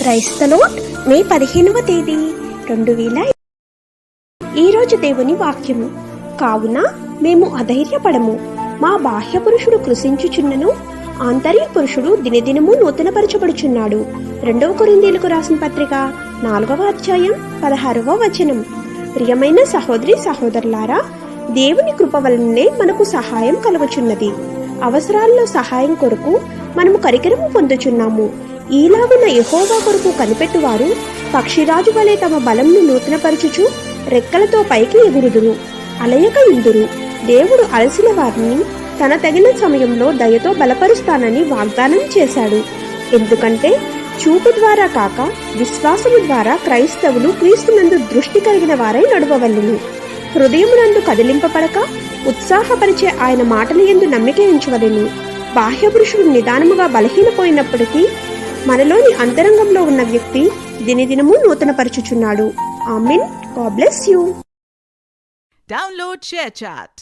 క్రైస్తలో మే 15వ తేదీ 2000. ఈరోజు దేవుని వాక్యము. కావున మేము అధైర్యపడము, మా బాహ్య పురుషుడు కృషించుచున్నను, ఆంతర్య పురుషుడు దినదినము నూతనపరచబడుచున్నాడు. 2వ కొరింథీయులకు రాసిన పత్రిక 4వ అధ్యాయం 16వ వచనం. ప్రియమైన సహోదరి సహోదరులారా, దేవుని కృప వలననే మనకు సహాయం కలుగుచున్నది. అవసరాల్లో సహాయం కొరకు మనము కరికరము పొందుచున్నాము. ఈలాగున యెహోవా కొరకు కనిపెట్టువారు పక్షిరాజు వలె తమ బలంను నూతనపరచుచు రెక్కలతో పైకి ఎగురుదురు, అలయక ఇందురు. దేవుడు అలసిన వారిని తన తగిన సమయంలో దయతో బలపరుస్తానని వాగ్దానం చేశాడు. ఎందుకంటే చూపు ద్వారా కాక విశ్వాసము ద్వారా క్రైస్తవులు క్రీస్తునందు దృష్టి కలిగిన వారై నడవవలెను. హృదయమునందు కదిలింపబడక ఉత్సాహపరిచే ఆయన మాటల యందు నమ్మిక ఉంచవలెను. బాహ్య పురుషుడు నిదానముగా బలహీనపోయినప్పటికీ మనలోని అంతరంగంలో ఉన్న వ్యక్తి దినదినము నూతనపరచుచున్నాడు. Amen. God bless you. Download ShareChat.